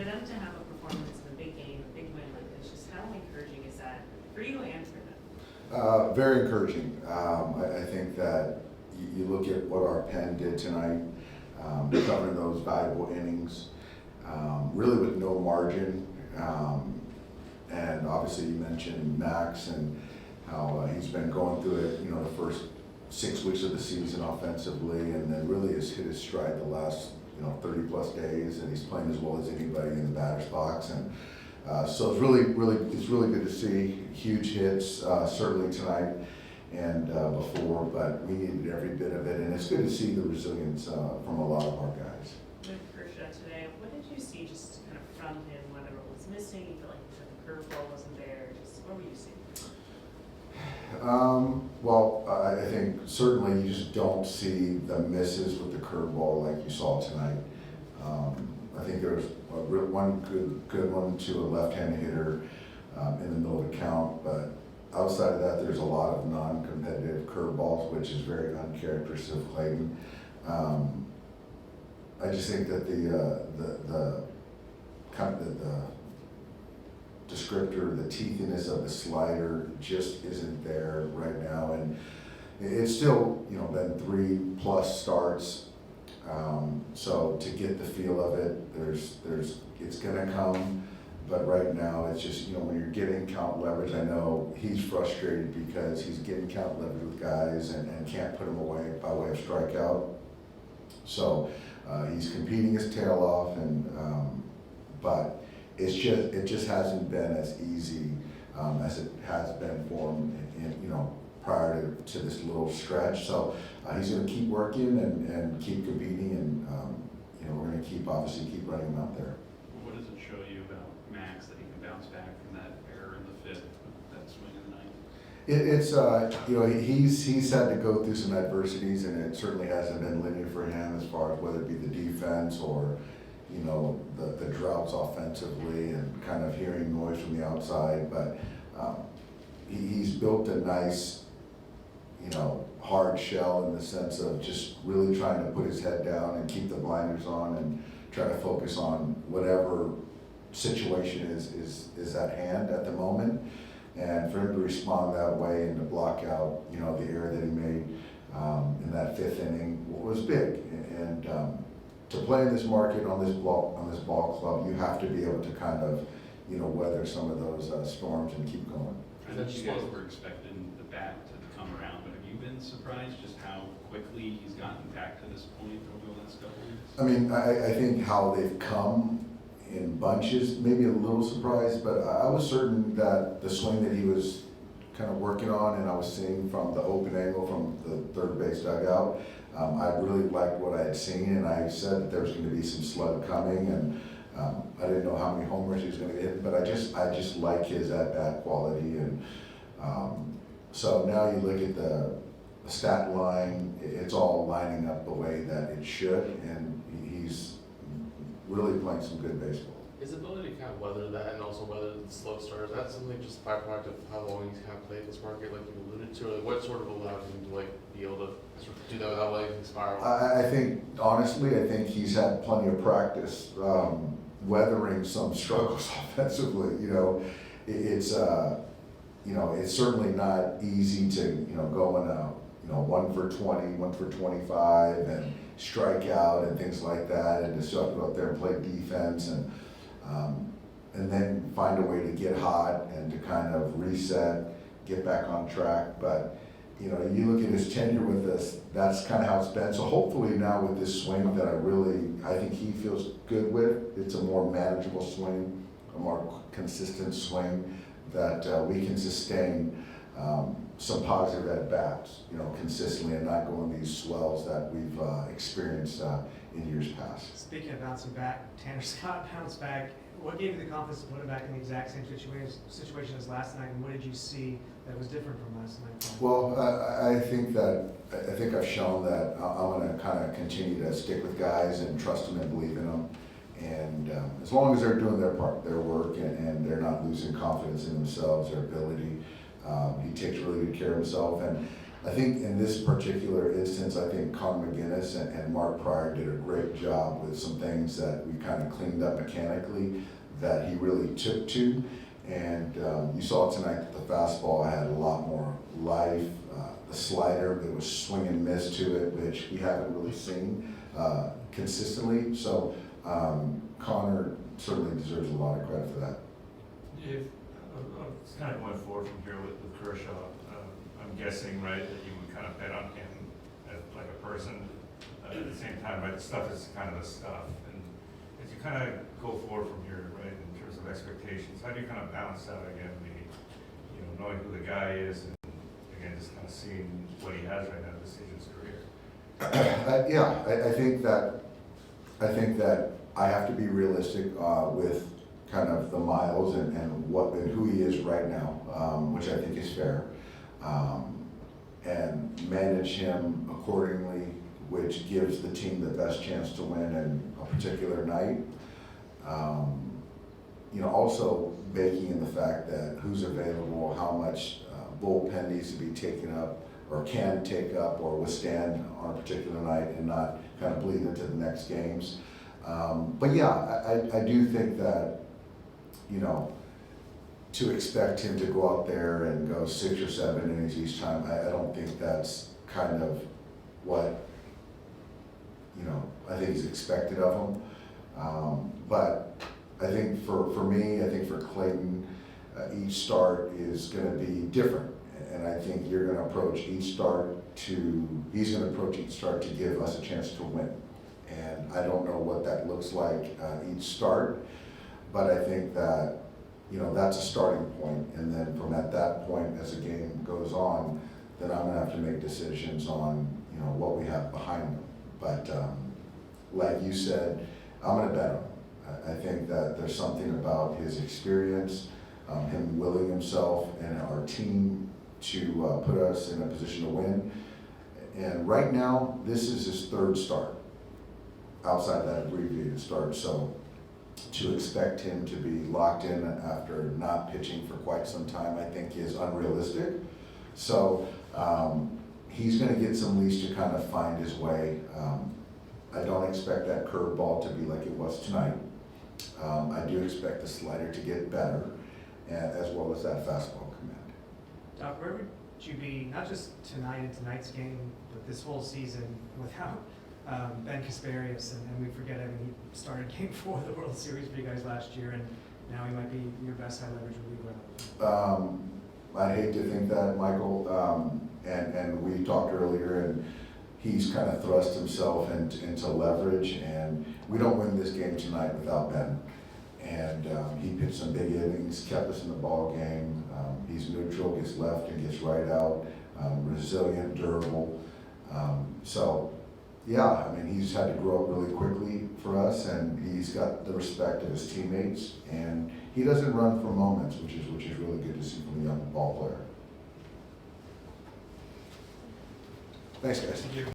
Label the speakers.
Speaker 1: them to have a performance in a big game, a big win like this, just how encouraging is that for you and for them?
Speaker 2: Very encouraging. I think that you look at what our pen did tonight, covering those valuable innings, really with no margin. And obviously you mentioned Max and how he's been going through it, the first 6 weeks of the season offensively, and then really has hit his stride the last 30 plus days, and he's playing as well as anybody in the batter's box. And so it's really good to see huge hits, certainly tonight and before, but we needed every bit of it, and it's good to see the resilience from a lot of our guys.
Speaker 1: With Kershaw today, what did you see just kind of from him, whether it was missing, you feel like the curveball wasn't there, just what were you seeing?
Speaker 2: Well, I think certainly you just don't see the misses with the curveball like you saw tonight. I think there was one good one to a left-handed hitter in the middle of the count, but outside of that, there's a lot of non-competitive curveballs, which is very uncharacteristic of Clayton. I just think that the descriptor, the teethiness of the slider just isn't there right now, and it's still been 3+ starts. So to get the feel of it, it's gonna come, but right now it's just when you're getting count leverage. I know he's frustrated because he's getting count leverage with guys and can't put them away by way of strikeout. So he's competing his tail off, and but it just hasn't been as easy as it has been for him prior to this little stretch. So he's going to keep working and keep competing, and we're going to obviously keep running him out there.
Speaker 3: What does it show you about Max that he can bounce back from that error in the fifth, that swing in the ninth?
Speaker 2: It's he's had to go through some adversities, and it certainly hasn't been linear for him as far as whether it be the defense or the droughts offensively and kind of hearing noise from the outside. But he's built a nice hard shell in the sense of just really trying to put his head down and keep the blinders on and try to focus on whatever situation is at hand at the moment. And for him to respond that way and to block out, the error that he made in that fifth inning was big. And to play in this market on this ball club, you have to be able to kind of, weather some of those storms and keep going.
Speaker 3: I think you guys were expecting the bat to come around, but have you been surprised just how quickly he's gotten back to this point over the last couple of weeks?
Speaker 2: I mean, I think how they've come in bunches, maybe a little surprised, but I was certain that the swing that he was kind of working on, and I was seeing from the open angle from the third base dugout, I really liked what I had seen, and I said that there was going to be some slug coming, and I didn't know how many homers he was going to hit, but I just like his at-bat quality, and so now you look at the stat line, it's all lining up the way that it should, and he's really playing some good baseball.
Speaker 4: His ability to kind of weather that and also weather the slow start, is that something just byproduct of how long he's kind of played this market, like you alluded to, or what sort of allowed him to be able to sort of do that without letting things spiral?
Speaker 2: I think, honestly, I think he's had plenty of practice weathering some struggles offensively. It's certainly not easy to go in a 1 for 20, 1 for 25, and strike out and things like that, and to still have to go out there and play defense and then find a way to get hot and to kind of reset, get back on track. But you look at his tenure with us, that's kind of how it's been. So hopefully now with this swing that I think he feels good with, it's a more manageable swing, a more consistent swing that we can sustain some positive at-bats, consistently, and not go in these swells that we've experienced in years past.
Speaker 5: Speaking of bouncing back, Tanner Scott bounced back. What gave you the confidence to put him back in the exact same situation as last night, and what did you see that was different from last night?
Speaker 2: Well, I think I've shown that I'm going to kind of continue to stick with guys and trust them and believe in them. And as long as they're doing their part, their work, and they're not losing confidence in themselves, their ability, he takes really good care of himself. And I think in this particular instance, I think Connor McGinnis and Mark Pryor did a great job with some things that we kind of cleaned up mechanically that he really took to. And you saw tonight that the fastball had a lot more life. The slider, there was swing and miss to it, which we haven't really seen consistently. So Connor certainly deserves a lot of credit for that.
Speaker 6: If, it's kind of going forward from here with Kershaw, I'm guessing, right, that you would kind of bet on him as like a person. At the same time, right, the stuff is kind of the stuff. And as you kind of go forward from here, right, in terms of expectations, how do you kind of balance out again, knowing who the guy is and again, just kind of seeing what he has right now at this stage of his career?
Speaker 2: I think that I have to be realistic with kind of the miles and who he is right now, which I think is fair, and manage him accordingly, which gives the team the best chance to win in a particular night. Also baking in the fact that who's available, how much bullpen needs to be taken up or can take up or withstand on a particular night and not kind of bleed into the next games. But yeah, I do think that, to expect him to go out there and go 6 or 7 innings each time, I don't think that's kind of what, I think is expected of him. But I think for me, I think for Clayton, each start is going to be different. And I think you're going to approach each start he's going to approach each start to give us a chance to win. And I don't know what that looks like each start, but I think that, that's a starting point. And then from at that point, as the game goes on, then I'm gonna have to make decisions on, what we have behind them. But like you said, I'm gonna bet on him. I think that there's something about his experience, him willing himself and our team to put us in a position to win. And right now, this is his 3rd start outside that abbreviated start. So to expect him to be locked in after not pitching for quite some time, I think is unrealistic. So he's going to get some leash to kind of find his way. I don't expect that curveball to be like it was tonight. I do expect the slider to get better, as well as that fastball command.
Speaker 5: Doc, where would you be, not just tonight in tonight's game, but this whole season without Ben Casparius, and we forget, he started Game 4 of the World Series for you guys last year, and now he might be your best high leverage reliever.
Speaker 2: I'd hate to think that, Michael, and we talked earlier, and he's kind of thrust himself into leverage, and we don't win this game tonight without Ben. And he pitched some big innings, kept us in the ball game. He's neutral, gets left and gets right out, resilient, durable. Yeah, he's had to grow up really quickly for us, and he's got the respect of his teammates, and he doesn't run for moments, which is really good to see from a young ball player. Thanks, guys.
Speaker 5: Thank you.